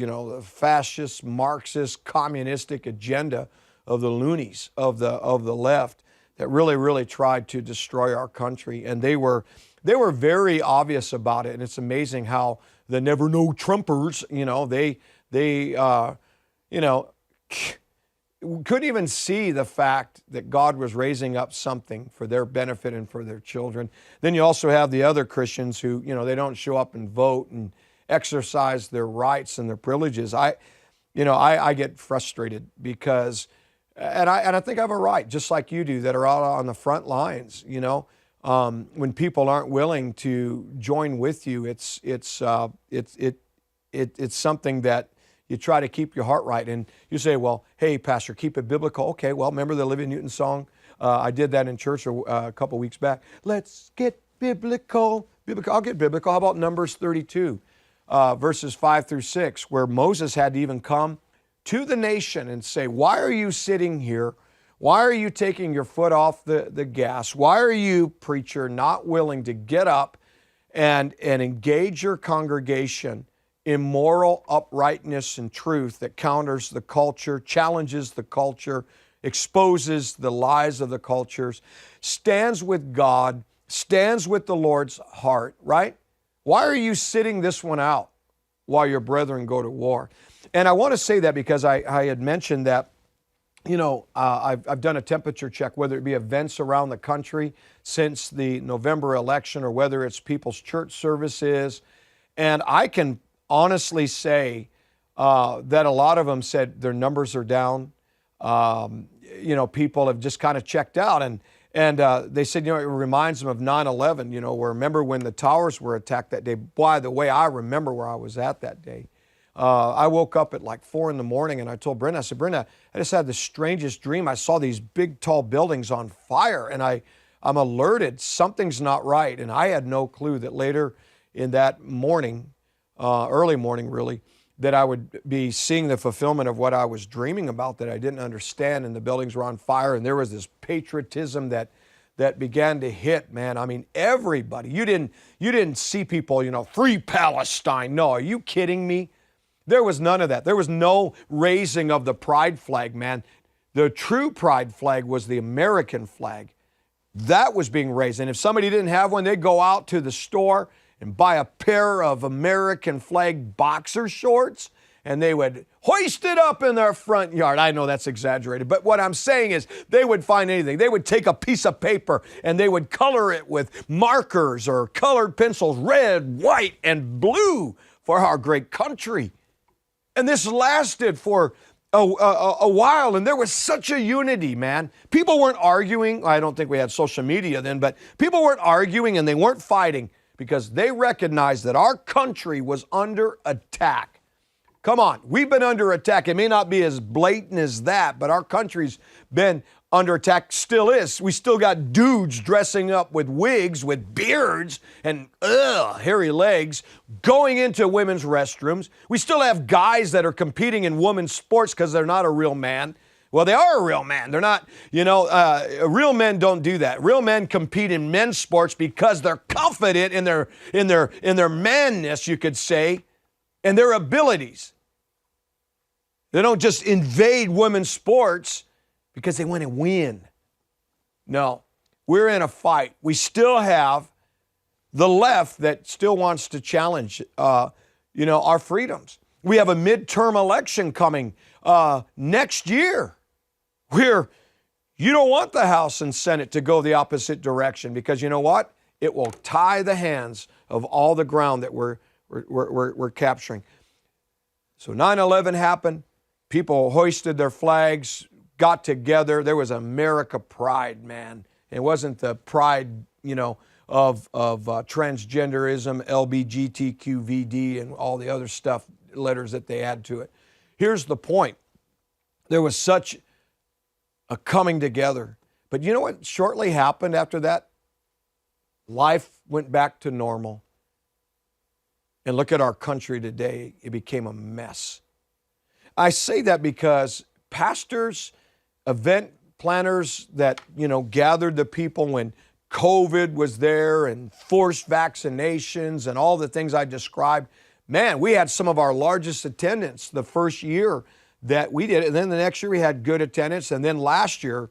the fascist, Marxist, communistic agenda of the loonies of the left that really, really tried to destroy our country. And they were very obvious about it. And it's amazing how the never know Trumpers, couldn't even see the fact that God was raising up something for their benefit and for their children. Then you also have the other Christians who, they don't show up and vote and exercise their rights and their privileges. I get frustrated because, and I think I have a right, just like you do, that are out on the front lines. When people aren't willing to join with you, it's something that you try to keep your heart right. And you say, well, hey, Pastor, keep it biblical. Okay, well, remember the Olivia Newton song? I did that in church a couple weeks back. Let's get biblical. I'll get biblical. How about Numbers 32, verses 5 through 6, where Moses had to even come to the nation and say, why are you sitting here? Why are you taking your foot off the gas? Why are you, preacher, not willing to get up and engage your congregation in moral uprightness and truth that counters the culture, challenges the culture, exposes the lies of the cultures, stands with God, stands with the Lord's heart, right? Why are you sitting this one out while your brethren go to war? And I want to say that because I had mentioned that, I've done a temperature check, whether it be events around the country since the November election or whether it's people's church services. And I can honestly say that a lot of them said their numbers are down. People have just kind of checked out. And they said, it reminds them of 9/11, where remember when the towers were attacked that day. By the way, I remember where I was at that day. I woke up at like 4 a.m. and I told Brenda, I said, Brenda, I just had the strangest dream. I saw these big, tall buildings on fire and I'm alerted something's not right. And I had no clue that later in that morning, early morning really, that I would be seeing the fulfillment of what I was dreaming about that I didn't understand, and the buildings were on fire, and there was this patriotism that began to hit, man. I mean, everybody. You didn't see people, free Palestine. No, are you kidding me? There was none of that. There was no raising of the pride flag, man. The true pride flag was the American flag. That was being raised. And if somebody didn't have one, they'd go out to the store and buy a pair of American flag boxer shorts, and they would hoist it up in their front yard. I know that's exaggerated, but what I'm saying is they would find anything. They would take a piece of paper and they would color it with markers or colored pencils, red, white, and blue for our great country. And this lasted for a while, and there was such a unity, man. People weren't arguing. I don't think we had social media then, but people weren't arguing and they weren't fighting, because they recognized that our country was under attack. Come on, we've been under attack. It may not be as blatant as that, but our country's been under attack, still is. We still got dudes dressing up with wigs, with beards, and hairy legs, going into women's restrooms. We still have guys that are competing in women's sports because they're not a real man. Well, they are a real man. They're not, real men don't do that. Real men compete in men's sports because they're confident in their manness, you could say, and their abilities. They don't just invade women's sports because they want to win. No, we're in a fight. We still have the left that still wants to challenge, our freedoms. We have a midterm election coming next year, where you don't want the House and Senate to go the opposite direction, because you know what? It will tie the hands of all the ground that we're capturing. So 9/11 happened. People hoisted their flags, got together. There was America pride, man. It wasn't the pride, of transgenderism, LBGTQVD, and all the other stuff, letters that they add to it. Here's the point. There was such a coming together. But you know what shortly happened after that? Life went back to normal. And look at our country today. It became a mess. I say that because pastors, event planners that, gathered the people when COVID was there and forced vaccinations and all the things I described, Man, we had some of our largest attendance the first year that we did it. And then the next year we had good attendance. And then last year,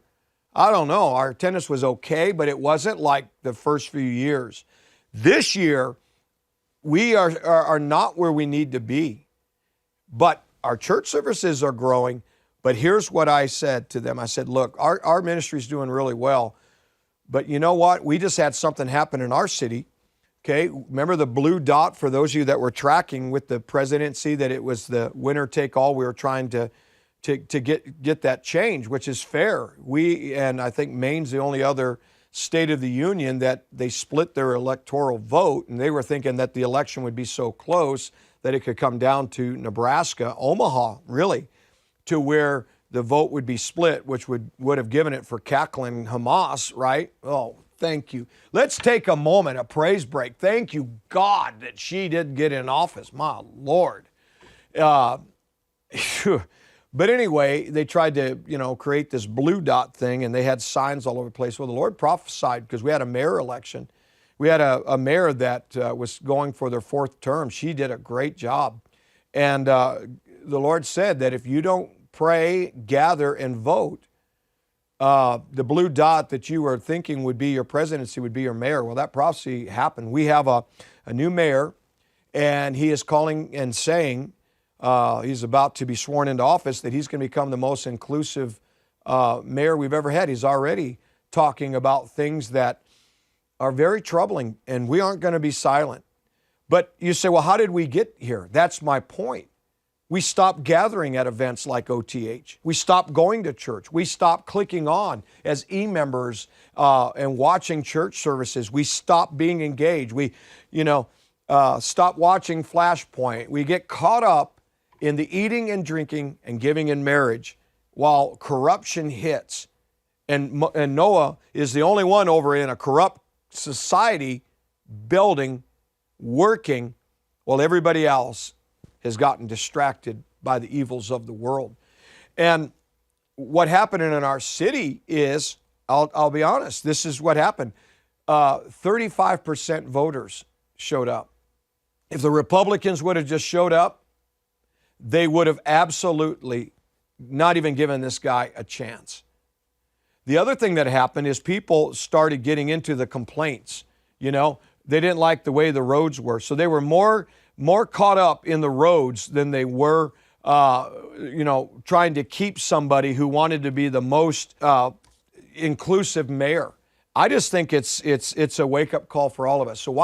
I don't know, our attendance was okay, but it wasn't like the first few years. This year, we are not where we need to be. But our church services are growing. But here's what I said to them. I said, look, our ministry is doing really well. But you know what? We just had something happen in our city. Okay, remember the blue dot, for those of you that were tracking with the presidency, that it was the winner take all. We were trying to get that change, which is fair. And I think Maine's the only other state of the union that they split their electoral vote, and they were thinking that the election would be so close that it could come down to Nebraska, Omaha, really, to where the vote would be split, which would have given it for cackling Hamas, right? Oh, thank you. Let's take a moment, a praise break. Thank you, God, that she did get in office. My Lord. But anyway, they tried to, create this blue dot thing, and they had signs all over the place. Well, the Lord prophesied, because we had a mayor election. We had a mayor that was going for their 4th term. She did a great job. And the Lord said that if you don't pray, gather, and vote, the blue dot that you were thinking would be your presidency would be your mayor. Well, that prophecy happened. We have a new mayor, and he is calling and saying he's about to be sworn into office, that he's going to become the most inclusive mayor we've ever had. He's already talking about things that are very troubling, and we aren't going to be silent. But you say, well, how did we get here? That's my point. We stopped gathering at events like OTH. We stopped going to church. We stopped clicking on as e-members and watching church services. We stopped being engaged. We, stopped watching Flashpoint. We get caught up in the eating and drinking and giving in marriage while corruption hits. And Noah is the only one over in a corrupt society building, working, while everybody else has gotten distracted by the evils of the world. And what happened in our city is, I'll be honest, this is what happened. 35% voters showed up. If the Republicans would have just showed up, they would have absolutely not even given this guy a chance. The other thing that happened is people started getting into the complaints. They didn't like the way the roads were. So they were more caught up in the roads than they were, trying to keep somebody who wanted to be the most inclusive mayor. I just think it's a wake-up call for all of us. So